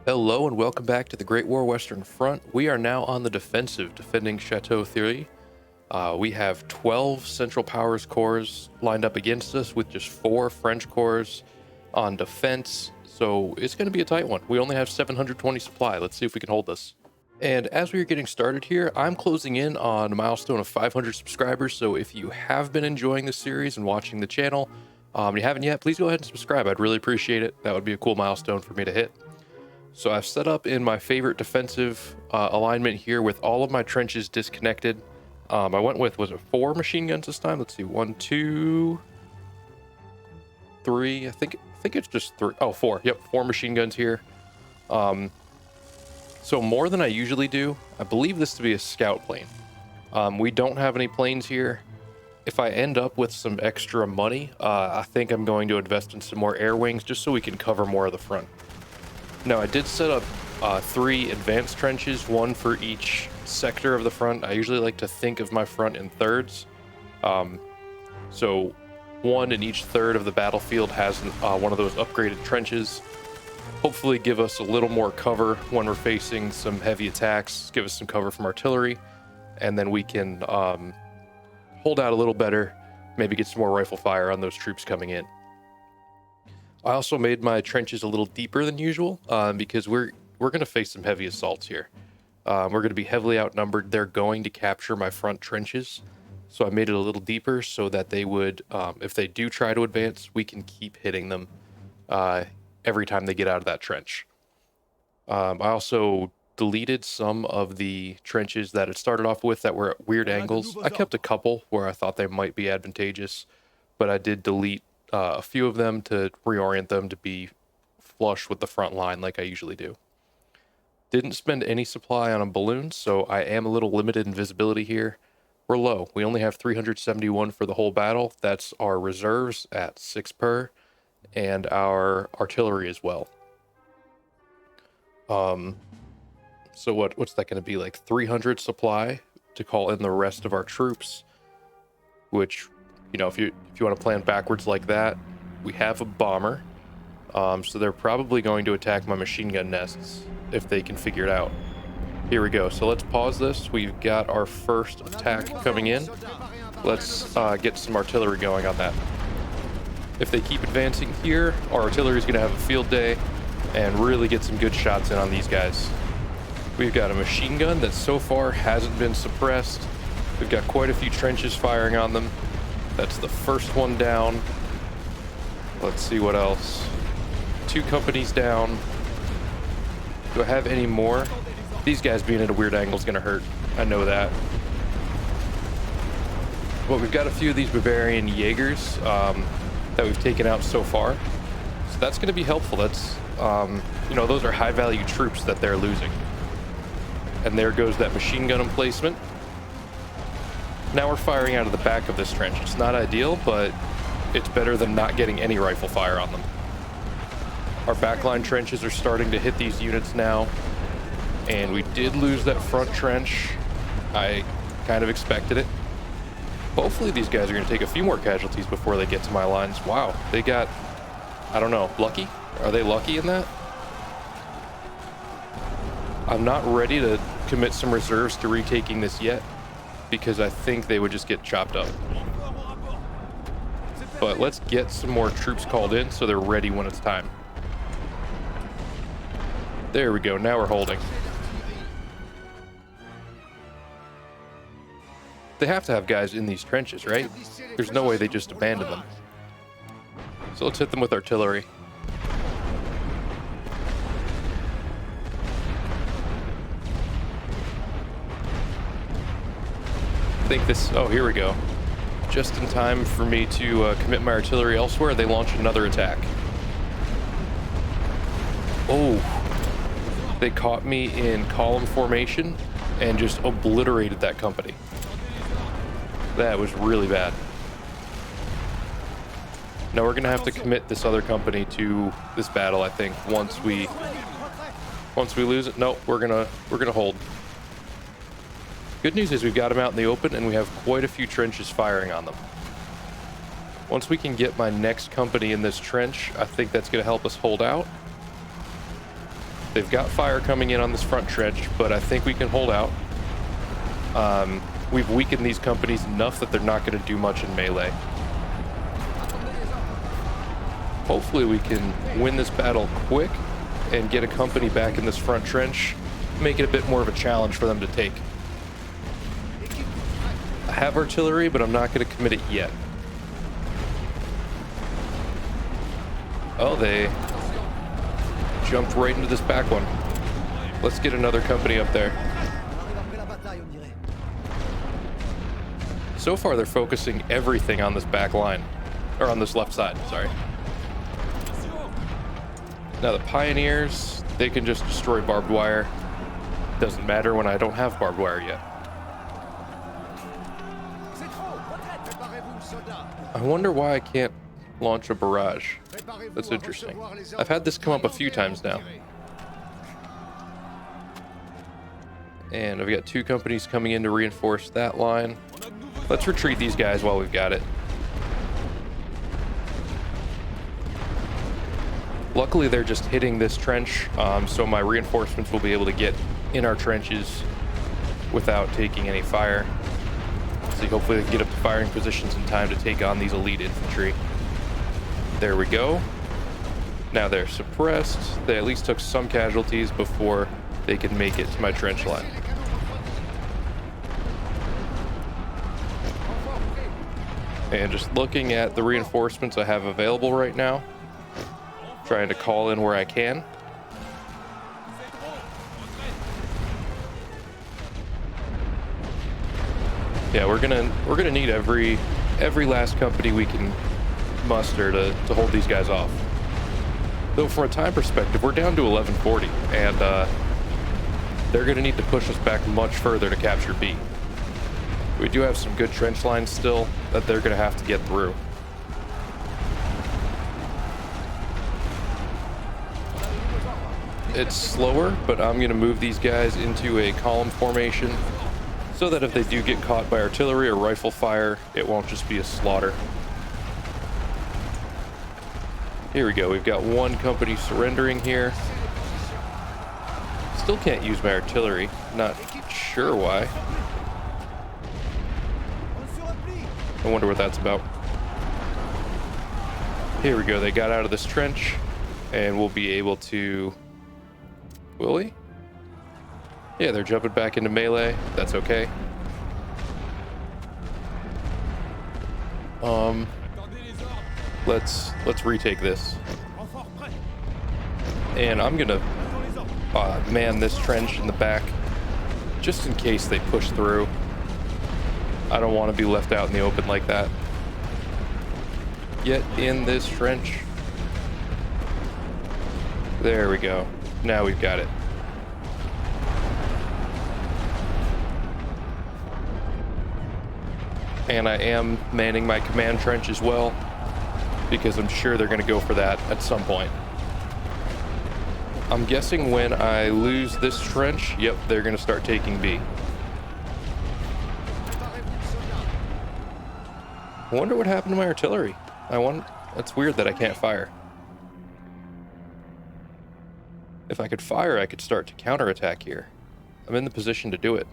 Hello and welcome back to the Great War Western Front. We are now on the defensive, defending Chateau Thierry. We have 12 Central Powers corps lined up against us with just 4 French corps on defense, so it's going to be a tight one. We only have 720 supply. Let's see if we can hold this. And as we are getting started here, I'm closing in on a milestone of 500 subscribers, so if you have been enjoying this series and watching the channel, and you haven't yet, please go ahead and subscribe. I'd really appreciate it. That would be a cool milestone for me to hit. So I've set up in my favorite defensive alignment here with all of my trenches disconnected. I went with, was it 4 machine guns this time? Let's see, 1, 2, 3. I think it's just 3. Oh, 4. Yep, 4 machine guns here. So more than I usually do. I believe this to be a scout plane. We don't have any planes here. If I end up with some extra money, I think I'm going to invest in some more air wings just so we can cover more of the front. Now, I did set up 3 advanced trenches, 1 for each sector of the front. I usually like to think of my front in thirds. So 1 in each third of the battlefield has one of those upgraded trenches. Hopefully give us a little more cover when we're facing some heavy attacks, give us some cover from artillery, and then we can hold out a little better, maybe get some more rifle fire on those troops coming in. I also made my trenches a little deeper than usual because we're going to face some heavy assaults here. We're going to be heavily outnumbered. They're going to capture my front trenches. So I made it a little deeper so that they would, if they do try to advance, we can keep hitting them every time they get out of that trench. I also deleted some of the trenches that it started off with that were at weird angles. I kept a couple where I thought they might be advantageous, but I did delete a few of them to reorient them to be flush with the front line like I usually do. Didn't spend any supply on a balloon, so I am a little limited in visibility here. We're low. We only have 371 for the whole battle. That's our reserves at 6 per, and our artillery as well. So what's that going to be, like 300 supply to call in the rest of our troops, which, you know, if you want to plan backwards like that, we have a bomber. So they're probably going to attack my machine gun nests if they can figure it out. Here we go. So let's pause this. We've got our first attack coming in. Let's get some artillery going on that. If they keep advancing here, our artillery is going to have a field day and really get some good shots in on these guys. We've got a machine gun that so far hasn't been suppressed. We've got quite a few trenches firing on them. That's the first one down. Let's see what else. 2 companies down. Do I have any more? These guys being at a weird angle is going to hurt. I know that. But we've got a few of these Bavarian Jaegers that we've taken out so far. So that's going to be helpful. That's, you know, those are high value troops that they're losing. And there goes that machine gun emplacement. Now we're firing out of the back of this trench. It's not ideal, but it's better than not getting any rifle fire on them. Our backline trenches are starting to hit these units now. And we did lose that front trench. I kind of expected it. Hopefully these guys are going to take a few more casualties before they get to my lines. Wow, they got, I don't know, lucky? Are they lucky in that? I'm not ready to commit some reserves to retaking this yet, because I think they would just get chopped up. But let's get some more troops called in so they're ready when it's time. There we go, now we're holding. They have to have guys in these trenches, right? There's no way they just abandon them. So let's hit them with artillery. I think this, oh, here we go. Just in time for me to commit my artillery elsewhere, they launch another attack. Oh, they caught me in column formation and just obliterated that company. That was really bad. Now we're gonna have to commit this other company to this battle, I think, once we lose it. Nope, we're gonna hold. Good news is we've got them out in the open and we have quite a few trenches firing on them. Once we can get my next company in this trench, I think that's going to help us hold out. They've got fire coming in on this front trench, but I think we can hold out. We've weakened these companies enough that they're not going to do much in melee. Hopefully we can win this battle quick and get a company back in this front trench, make it a bit more of a challenge for them to take. I have artillery, but I'm not going to commit it yet. Oh, they jumped right into this back one. Let's get another company up there. So far, they're focusing everything on this back line, or on this left side, sorry. Now the Pioneers, they can just destroy barbed wire. Doesn't matter when I don't have barbed wire yet. I wonder why I can't launch a barrage. That's interesting. I've had this come up a few times now. And I've got 2 companies coming in to reinforce that line. Let's retreat these guys while we've got it. Luckily, they're just hitting this trench, so my reinforcements will be able to get in our trenches without taking any fire. So hopefully they can get up to firing positions in time to take on these elite infantry. There we go. Now they're suppressed. They at least took some casualties before they can make it to my trench line. And just looking at the reinforcements I have available right now, trying to call in where I can. Yeah, we're gonna need every last company we can muster to hold these guys off. Though from a time perspective, we're down to 1140, and they're gonna need to push us back much further to capture B. We do have some good trench lines still that they're gonna have to get through. It's slower, but I'm gonna move these guys into a column formation so that if they do get caught by artillery or rifle fire, it won't just be a slaughter. Here we go. We've got 1 company surrendering here. Still can't use my artillery. Not sure why. I wonder what that's about. Here we go. They got out of this trench, and we'll be able to... Will we? Yeah, they're jumping back into melee. That's okay. Let's retake this. And I'm gonna man this trench in the back just in case they push through. I don't want to be left out in the open like that. Get in this trench. There we go. Now we've got it. And I am manning my command trench as well, because I'm sure they're going to go for that at some point. I'm guessing when I lose this trench, yep, they're going to start taking B. I wonder what happened to my artillery. That's weird that I can't fire. If I could fire, I could start to counterattack here. I'm in the position to do it.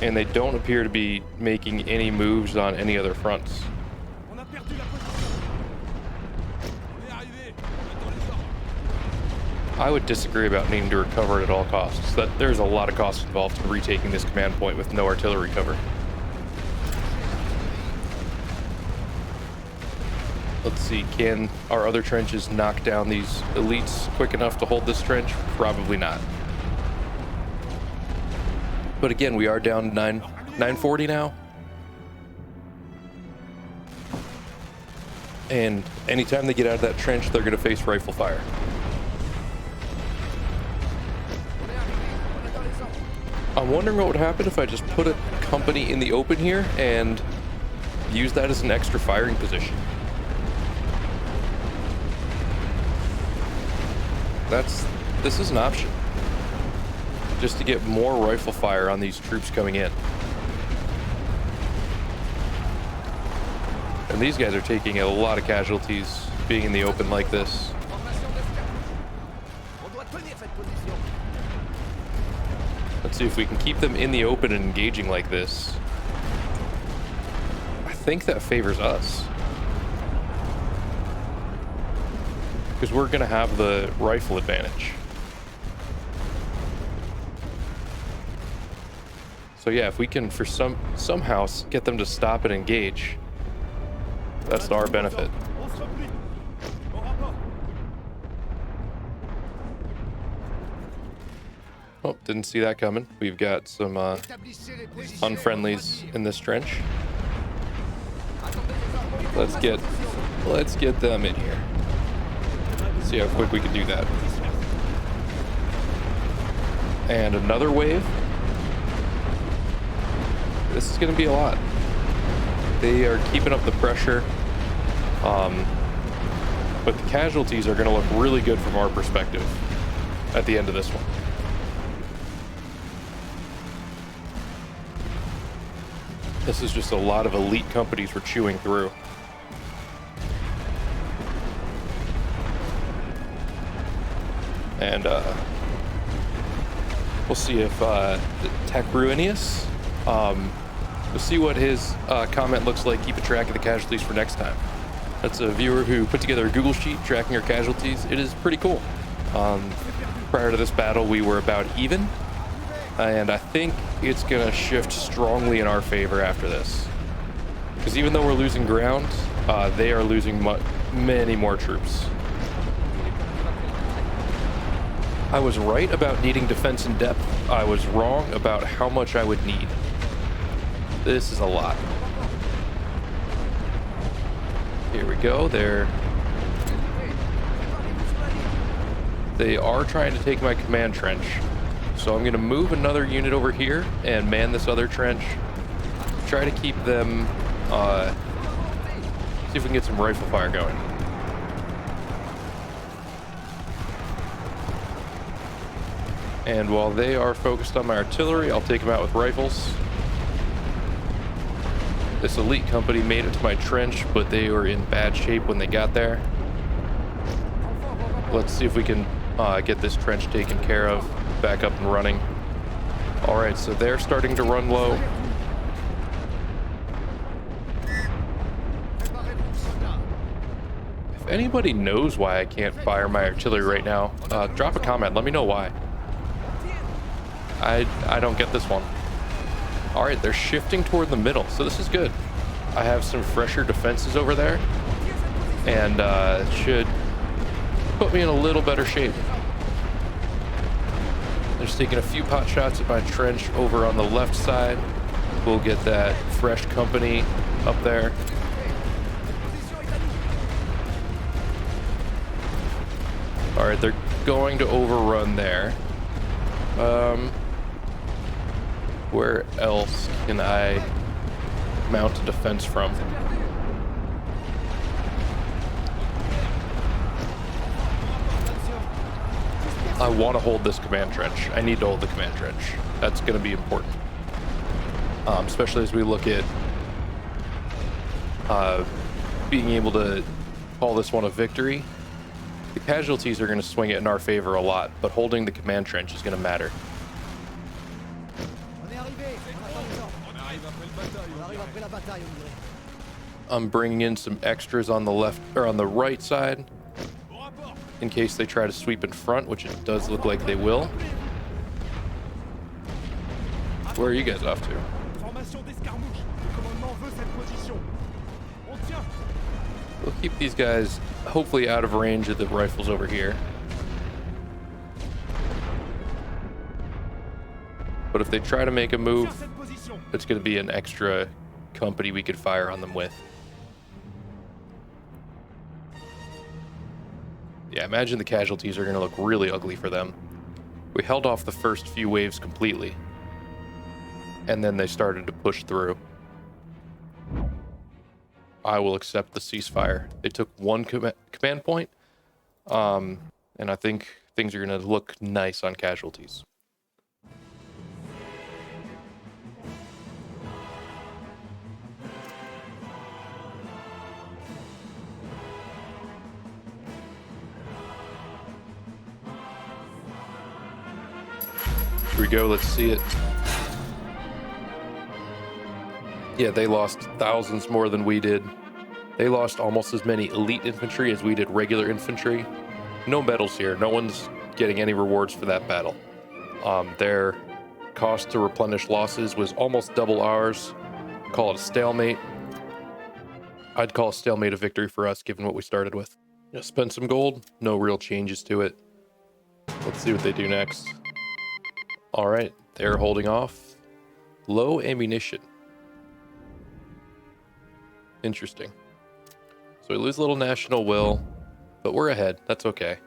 And they don't appear to be making any moves on any other fronts. I would disagree about needing to recover it at all costs. There's a lot of costs involved in retaking this command point with no artillery cover. Let's see, can our other trenches knock down these elites quick enough to hold this trench? Probably not. But again, we are down to 940 now. And anytime they get out of that trench, they're going to face rifle fire. I'm wondering what would happen if I just put a company in the open here and use that as an extra firing position. This is an option. Just to get more rifle fire on these troops coming in. And these guys are taking a lot of casualties being in the open like this. Let's see if we can keep them in the open and engaging like this. I think that favors us, because we're gonna have the rifle advantage. So yeah, if we can for somehow get them to stop and engage, that's to our benefit. Oh, didn't see that coming. We've got some unfriendlies in this trench. Let's get them in here. See how quick we can do that. And another wave. This is going to be a lot. They are keeping up the pressure, but the casualties are going to look really good from our perspective at the end of this one. This is just a lot of elite companies we're chewing through. And we'll see if Tech Ruinius, we'll see what his comment looks like. Keep a track of the casualties for next time. That's a viewer who put together a Google sheet tracking our casualties. It is pretty cool. Prior to this battle, we were about even. And I think it's going to shift strongly in our favor after this. Because even though we're losing ground, they are losing many more troops. I was right about needing defense in depth. I was wrong about how much I would need. This is a lot. Here we go. They are trying to take my command trench. So I'm going to move another unit over here and man this other trench. Try to keep them, see if we can get some rifle fire going. And while they are focused on my artillery, I'll take them out with rifles. This elite company made it to my trench, but they were in bad shape when they got there. Let's see if we can get this trench taken care of. Back up and running. All right, so they're starting to run low. If anybody knows why I can't fire my artillery right now, drop a comment. Let me know why. I don't get this one. All right, they're shifting toward the middle, so this is good. I have some fresher defenses over there, and it should put me in a little better shape. They're just taking a few pot shots at my trench over on the left side. We'll get that fresh company up there. All right, they're going to overrun there. Where else can I mount a defense from? I want to hold this command trench. I need to hold the command trench. That's going to be important. Especially as we look at being able to call this one a victory. The casualties are going to swing it in our favor a lot, but holding the command trench is going to matter. I'm bringing in some extras on the left or on the right side in case they try to sweep in front, which it does look like they will. Where are you guys off to? We'll keep these guys hopefully out of range of the rifles over here. But if they try to make a move, it's going to be an extra company we could fire on them with. Yeah, imagine the casualties are going to look really ugly for them. We held off the first few waves completely, and then they started to push through. I will accept the ceasefire. They took one command point, and I think things are going to look nice on casualties. Here we go, let's see it. Yeah, they lost thousands more than we did. They lost almost as many elite infantry as we did regular infantry. No medals here. No one's getting any rewards for that battle. Their cost to replenish losses was almost double ours. Call it a stalemate. I'd call a stalemate a victory for us, given what we started with. Spend some gold. No real changes to it. Let's see what they do next. All right, they're holding off. Low ammunition. Interesting. So we lose a little national will, but we're ahead. That's okay.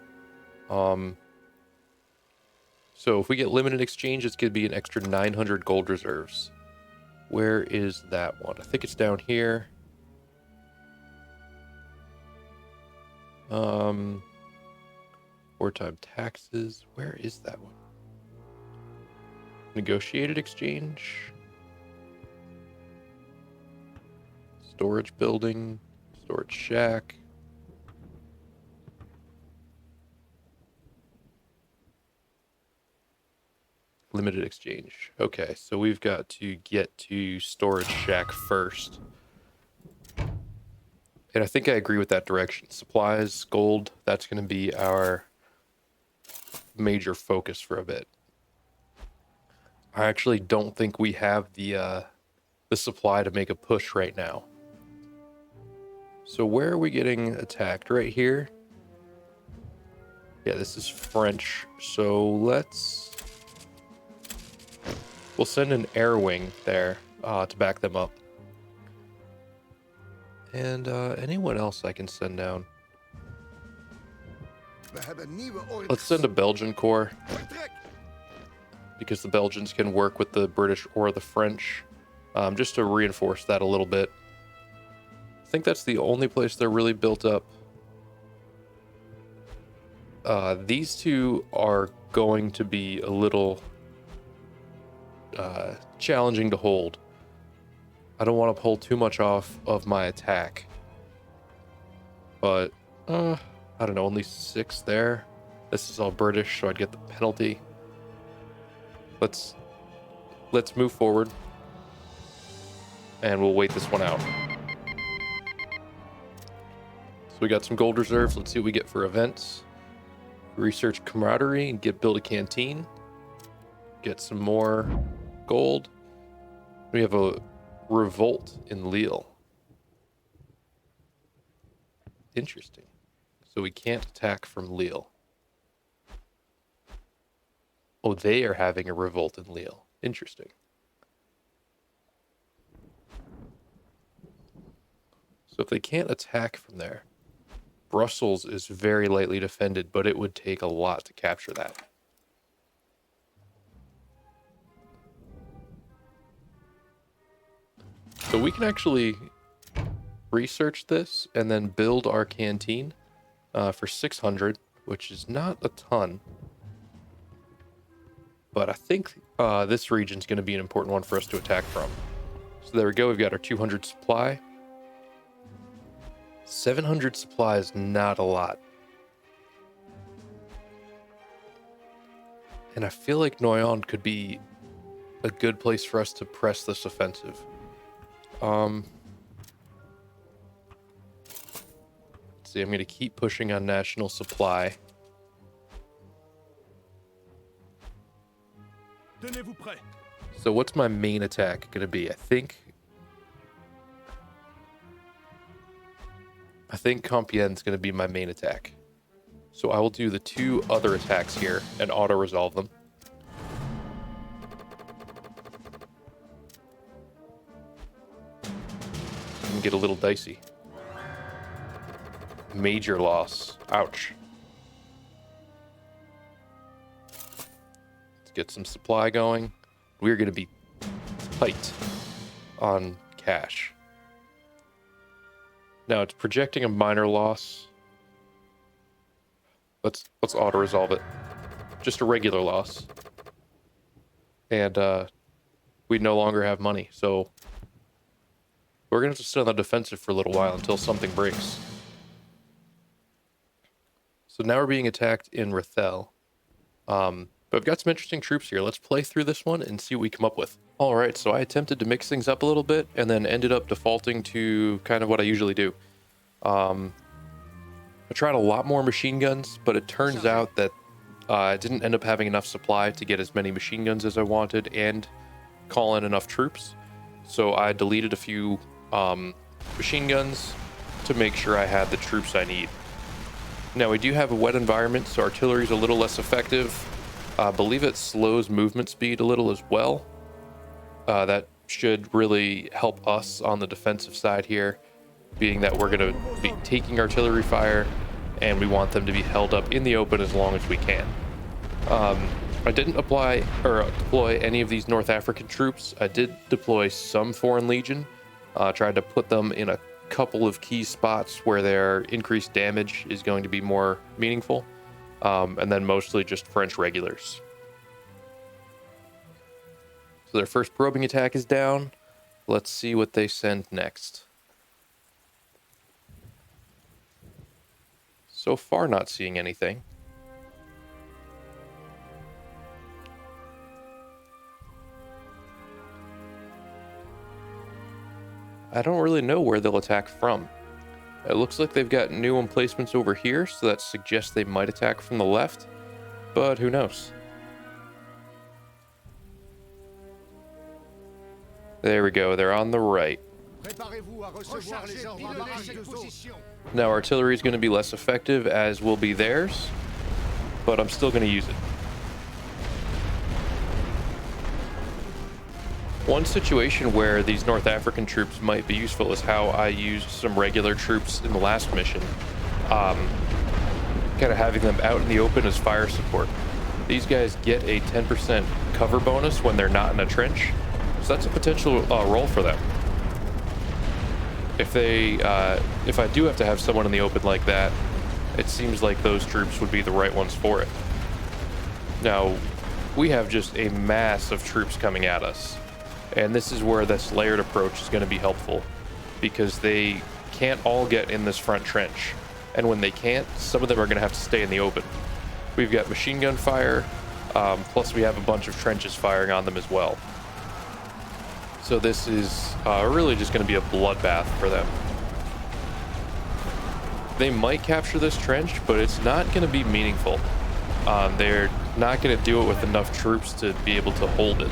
So if we get limited exchange, it's going to be an extra 900 gold reserves. Where is that one? I think it's down here. Wartime taxes. Where is that one? Negotiated exchange. Storage building. Storage shack. Limited exchange. Okay, so we've got to get to storage shack first. And I think I agree with that direction. Supplies, gold, that's going to be our major focus for a bit. I actually don't think we have the supply to make a push right now. So where are we getting attacked? Right here? Yeah, this is French. So we'll send an air wing there to back them up. And anyone else I can send down? Let's send a Belgian corps, because the Belgians can work with the British or the French, just to reinforce that a little bit. I think that's the only place they're really built up. These two are going to be a little challenging to hold. I don't want to pull too much off of my attack. But, I don't know, only 6 there. This is all British, so I'd get the penalty. Let's move forward. And we'll wait this one out. So we got some gold reserves. Let's see what we get for events. Research camaraderie and build a canteen. Get some more gold. We have a revolt in Lille. Interesting. So we can't attack from Lille. Oh, they are having a revolt in Lille. Interesting. So if they can't attack from there, Brussels is very lightly defended, but it would take a lot to capture that. So we can actually research this and then build our canteen for 600, which is not a ton. But I think this region is going to be an important one for us to attack from. So there we go. We've got our 200 supply. 700 supply is not a lot. And I feel like Noyon could be a good place for us to press this offensive. Let's see, I'm going to keep pushing on national supply. So what's my main attack going to be? I think Compiègne's going to be my main attack. So I will do the 2 other attacks here and auto-resolve them. And get a little dicey. Major loss. Ouch. Let's get some supply going. We're going to be tight on cash. Now it's projecting a minor loss. Let's auto-resolve it. Just a regular loss. And we no longer have money, so we're going to have to sit on the defensive for a little while until something breaks. So now we're being attacked in Rethel. But So I've got some interesting troops here. Let's play through this one and see what we come up with. All right, so I attempted to mix things up a little bit and then ended up defaulting to kind of what I usually do. I tried a lot more machine guns, but it turns out that I didn't end up having enough supply to get as many machine guns as I wanted and call in enough troops. So I deleted a few machine guns to make sure I had the troops I need. Now we do have a wet environment, so artillery is a little less effective. I believe it slows movement speed a little as well. That should really help us on the defensive side here, being that we're going to be taking artillery fire and we want them to be held up in the open as long as we can. I didn't apply or deploy any of these North African troops. I did deploy some Foreign Legion, tried to put them in a couple of key spots where their increased damage is going to be more meaningful, and then mostly just French regulars. So their first probing attack is down. Let's see what they send next. So far, not seeing anything. I don't really know where they'll attack from. It looks like they've got new emplacements over here, so that suggests they might attack from the left, but who knows? There we go, they're on the right. Now artillery is going to be less effective, as will be theirs, but I'm still going to use it. One situation where these North African troops might be useful is how I used some regular troops in the last mission, kind of having them out in the open as fire support. These guys get a 10% cover bonus when they're not in a trench, so that's a potential role for them. If I do have to have someone in the open like that, it seems like those troops would be the right ones for it. Now, we have just a mass of troops coming at us. And this is where this layered approach is going to be helpful, because they can't all get in this front trench. And when they can't, some of them are going to have to stay in the open. We've got machine gun fire, plus we have a bunch of trenches firing on them as well. So this is really just going to be a bloodbath for them. They might capture this trench, but it's not going to be meaningful. They're not going to do it with enough troops to be able to hold it.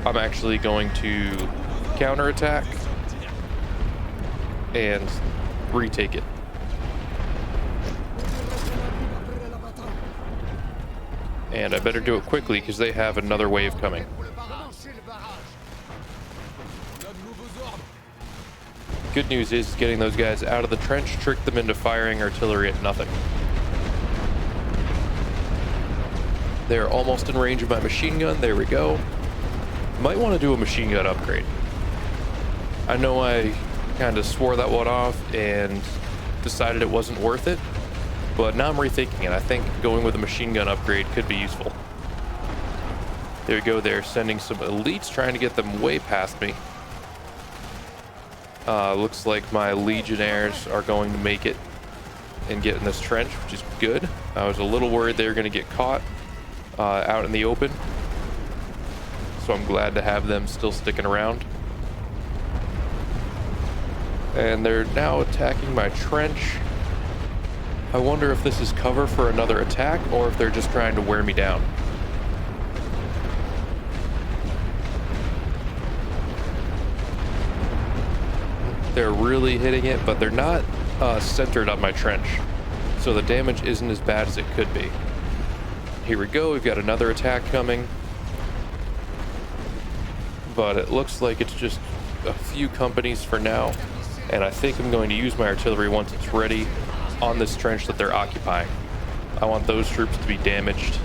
I'm actually going to counterattack and retake it. And I better do it quickly because they have another wave coming. Good news is getting those guys out of the trench tricked them into firing artillery at nothing. They're almost in range of my machine gun. There we go. Might want to do a machine gun upgrade. I know I kind of swore that one off and decided it wasn't worth it, but now I'm rethinking it. I think going with a machine gun upgrade could be useful. There we go. They're sending some elites, trying to get them way past me. Looks like my legionnaires are going to make it and get in this trench, which is good. I was a little worried they were going to get caught out in the open. So I'm glad to have them still sticking around. And they're now attacking my trench. I wonder if this is cover for another attack or if they're just trying to wear me down. They're really hitting it, but they're not centered on my trench. So the damage isn't as bad as it could be. Here we go, we've got another attack coming. But it looks like it's just a few companies for now, and I think I'm going to use my artillery once it's ready on this trench that they're occupying. I want those troops to be damaged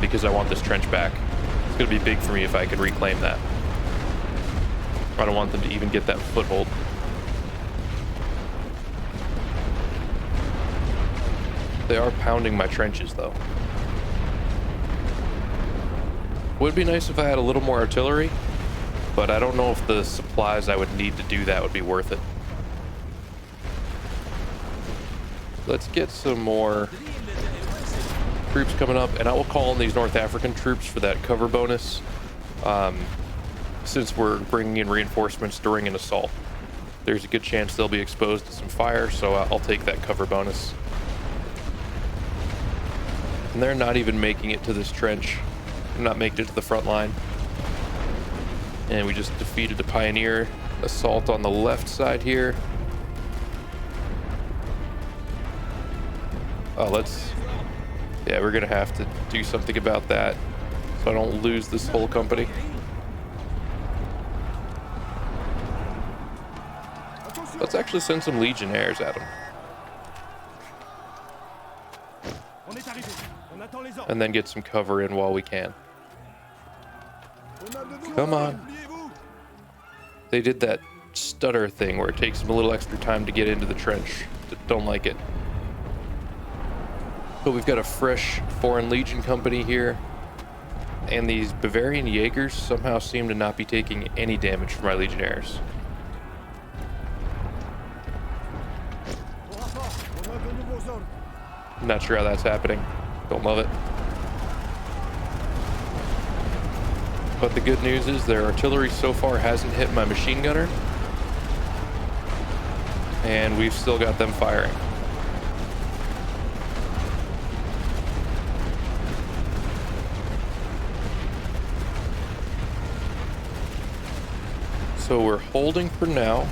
because I want this trench back. It's going to be big for me if I can reclaim that. I don't want them to even get that foothold. They are pounding my trenches though. Would be nice if I had a little more artillery, but I don't know if the supplies I would need to do that would be worth it. Let's get some more troops coming up, and I will call in these North African troops for that cover bonus, since we're bringing in reinforcements during an assault. There's a good chance they'll be exposed to some fire, so I'll take that cover bonus. And they're not even making it to this trench. They're not making it to the front line. And we just defeated a pioneer assault on the left side here. Oh, yeah, we're gonna have to do something about that so I don't lose this whole company. Let's actually send some legionnaires at him. And then get some cover in while we can. Come on. They did that stutter thing where it takes them a little extra time to get into the trench. Don't like it. But we've got a fresh Foreign Legion company here. And these Bavarian Jaegers somehow seem to not be taking any damage from my legionnaires. I'm not sure how that's happening. Don't love it. But the good news is their artillery so far hasn't hit my machine gunner. And we've still got them firing. So we're holding for now.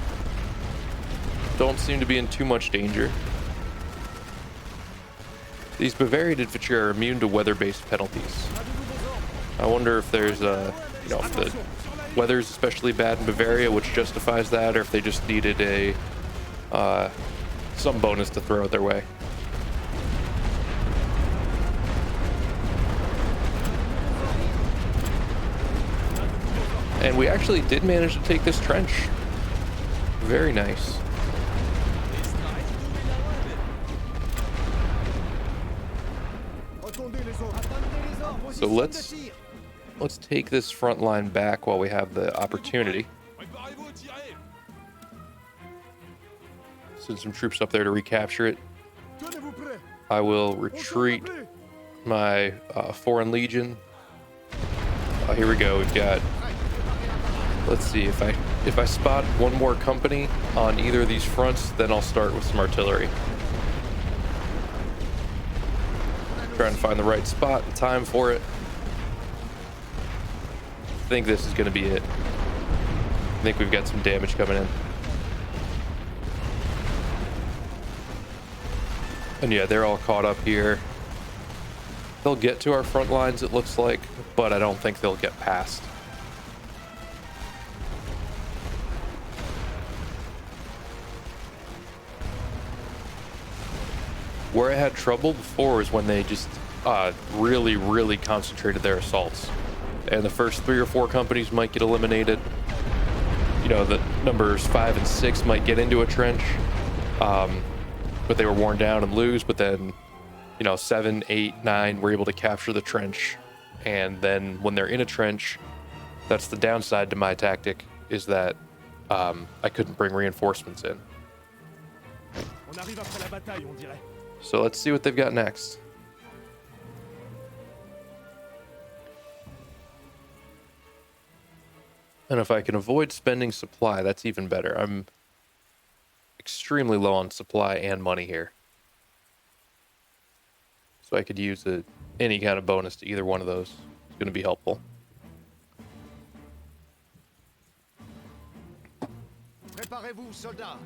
Don't seem to be in too much danger. These Bavarian infantry are immune to weather-based penalties. I wonder if there's if the weather's especially bad in Bavaria, which justifies that, or if they just needed some bonus to throw their way. And we actually did manage to take this trench. Very nice. So let's take this front line back while we have the opportunity. Send some troops up there to recapture it. I will retreat my Foreign Legion. Here we go. We've got. Let's see if I spot one more company on either of these fronts, then I'll start with some artillery. Trying to find the right spot and time for it. I think this is going to be it. I think we've got some damage coming in. And yeah, they're all caught up here. They'll get to our front lines, it looks like, but I don't think they'll get past. Where I had trouble before was when they just really concentrated their assaults. And the first 3 or 4 companies might get eliminated. You know, the numbers 5 and 6 might get into a trench, but they were worn down and lose. But then, 7, 8, 9 were able to capture the trench. And then when they're in a trench, that's the downside to my tactic, is that I couldn't bring reinforcements in. So let's see what they've got next. And if I can avoid spending supply, that's even better. I'm extremely low on supply and money here. So I could use any kind of bonus to either one of those. It's going to be helpful. Préparez-vous, soldats.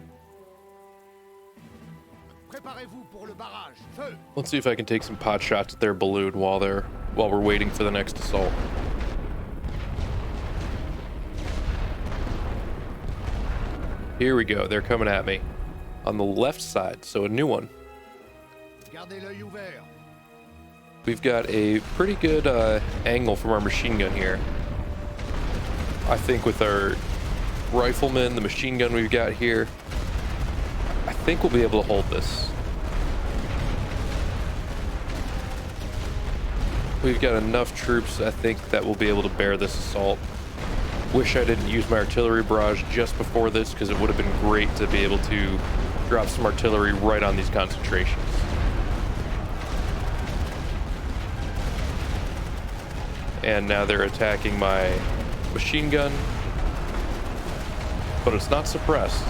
Préparez-vous pour le barrage. Feu. Let's see if I can take some pot shots at their balloon while we're waiting for the next assault. Here we go. They're coming at me on the left side, so a new one. Gardez l'œil ouvert. We've got a pretty good angle from our machine gun here. I think with our riflemen, the machine gun we've got here, I think we'll be able to hold this. We've got enough troops, I think, that we'll be able to bear this assault. Wish I didn't use my artillery barrage just before this, because it would have been great to be able to drop some artillery right on these concentrations. And now they're attacking my machine gun, but it's not suppressed.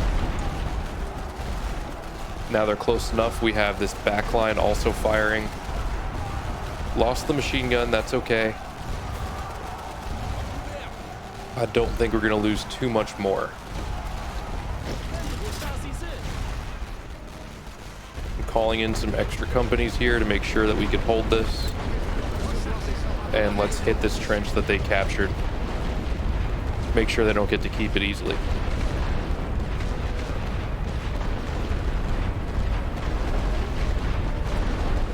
Now they're close enough. We have this backline also firing. Lost the machine gun, that's okay. I don't think we're gonna lose too much more. I'm calling in some extra companies here to make sure that we can hold this. And let's hit this trench that they captured. Make sure they don't get to keep it easily.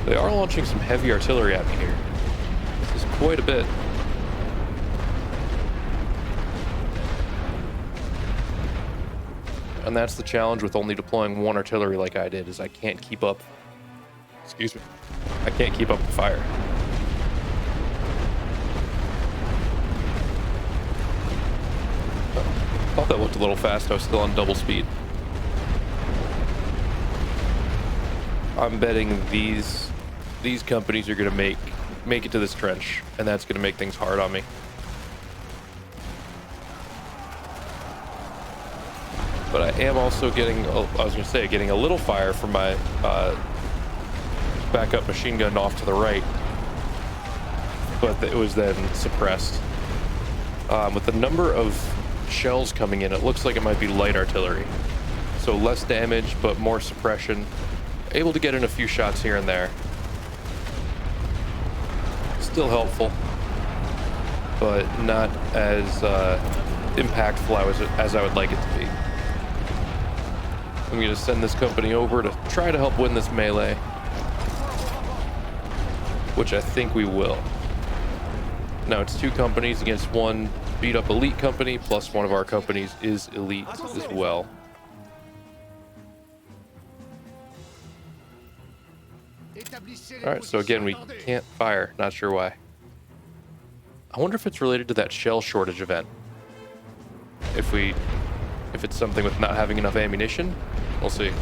They are launching some heavy artillery at me here. This is quite a bit. And that's the challenge with only deploying one artillery like I did, is I can't keep up. Excuse me. I can't keep up the fire. Thought that looked a little fast. I was still on double speed. I'm betting these companies are gonna make it to this trench, and that's gonna make things hard on me. But I am also getting, getting a little fire from my backup machine gun off to the right, but it was then suppressed. With the number of shells coming in, it looks like it might be light artillery, so less damage but more suppression. Able to get in a few shots here and there. Still helpful, but not as impactful as I would like it to be. I'm going to send this company over to try to help win this melee, which I think we will. Now it's two companies against one beat up elite company, plus one of our companies is elite as well. Alright, so again, we can't fire. Not sure why. I wonder if it's related to that shell shortage event. If it's something with not having enough ammunition, we'll see.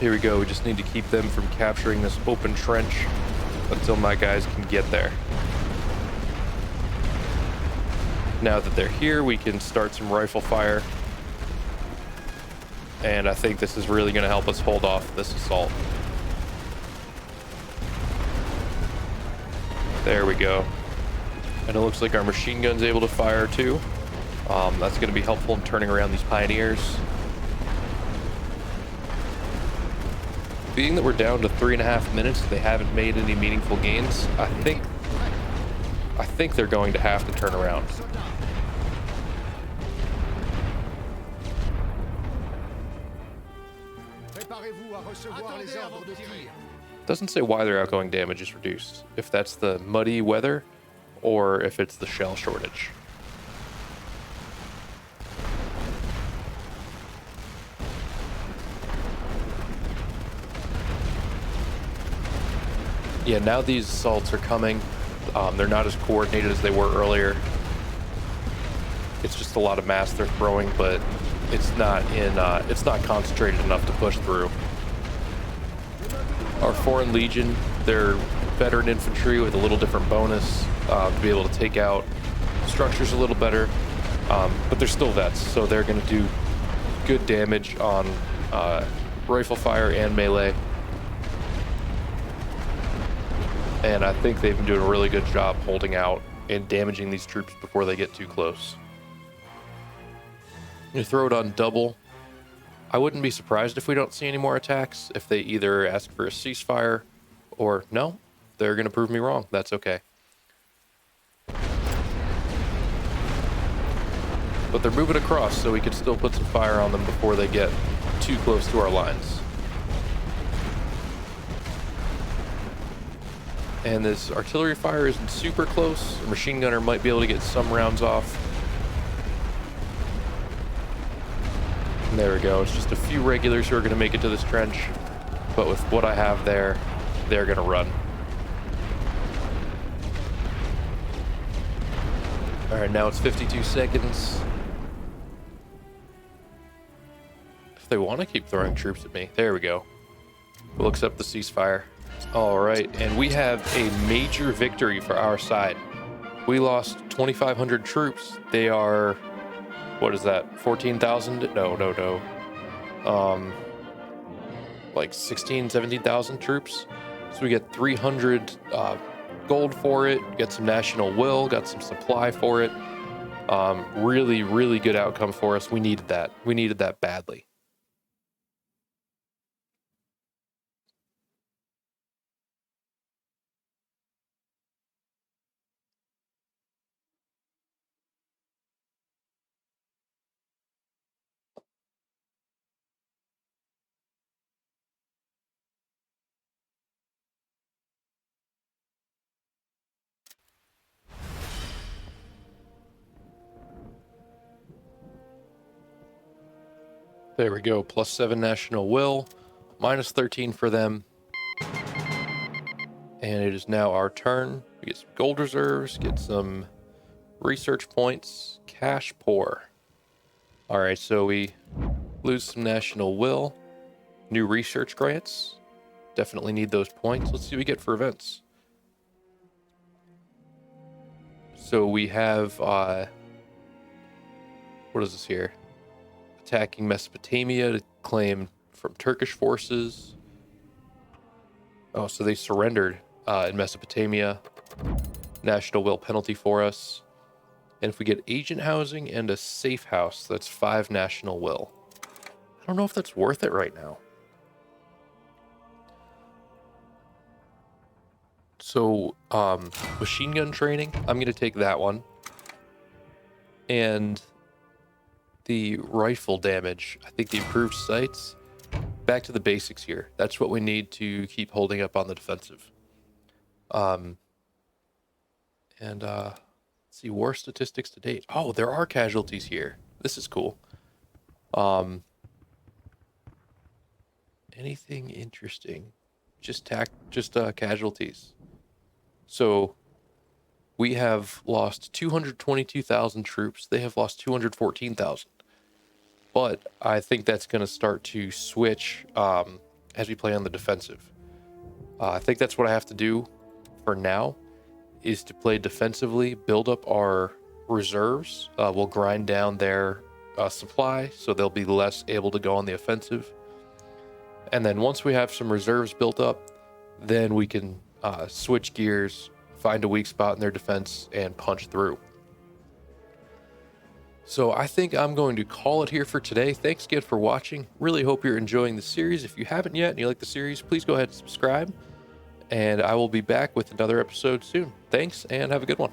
Here we go. We just need to keep them from capturing this open trench until my guys can get there. Now that they're here, we can start some rifle fire. And I think this is really going to help us hold off this assault. There we go. And it looks like our machine gun's able to fire too. That's going to be helpful in turning around these pioneers. Being that we're down to 3.5 minutes, they haven't made any meaningful gains. I think they're going to have to turn around. Doesn't say why their outgoing damage is reduced. If that's the muddy weather or if it's the shell shortage. Yeah, now these assaults are coming. They're not as coordinated as they were earlier. It's just a lot of mass they're throwing, but it's not concentrated enough to push through. Our Foreign Legion, they're veteran infantry with a little different bonus to be able to take out structures a little better, but they're still vets, so they're going to do good damage on rifle fire and melee. And I think they've been doing a really good job holding out and damaging these troops before they get too close. You throw it on double. I wouldn't be surprised if we don't see any more attacks, if they either ask for a ceasefire or no, they're going to prove me wrong. That's okay. But they're moving across, so we can still put some fire on them before they get too close to our lines. And this artillery fire isn't super close. A machine gunner might be able to get some rounds off. And there we go. It's just a few regulars who are going to make it to this trench. But with what I have there, they're going to run. All right, now it's 52 seconds. if they want to keep throwing troops at me. There we go. We'll accept the ceasefire. All right, and we have a major victory for our side. We lost 2,500 troops. They are, what is that, 14,000? No. Like 16, 17,000 troops. So we get 300 gold for it, get some national will, got some supply for it. Really, really good outcome for us. We needed that. We needed that badly. There we go. +7 national will, -13 for them. And it is now our turn. We get some gold reserves, get some research points, cash poor. All right, so we lose some national will, new research grants. Definitely need those points. Let's see what we get for events. So we have, what is this here? Attacking Mesopotamia to claim from Turkish forces. Oh, so they surrendered in Mesopotamia. National will penalty for us. And if we get agent housing and a safe house, that's 5 national will. I don't know if that's worth it right now. So, machine gun training, I'm going to take that one. And the rifle damage, I think the improved sights. Back to the basics here. That's what we need to keep holding up on the defensive. Let's see, war statistics to date. Oh, there are casualties here. This is cool. Anything interesting? Just casualties. So we have lost 222,000 troops. They have lost 214,000. But I think that's going to start to switch as we play on the defensive. I think that's what I have to do for now, is to play defensively, build up our reserves. We'll grind down their supply, so they'll be less able to go on the offensive. And then once we have some reserves built up, then we can switch gears, find a weak spot in their defense, and punch through. So I think I'm going to call it here for today. Thanks again for watching. Really hope you're enjoying the series. If you haven't yet and you like the series, please go ahead and subscribe. And I will be back with another episode soon. Thanks, and have a good one.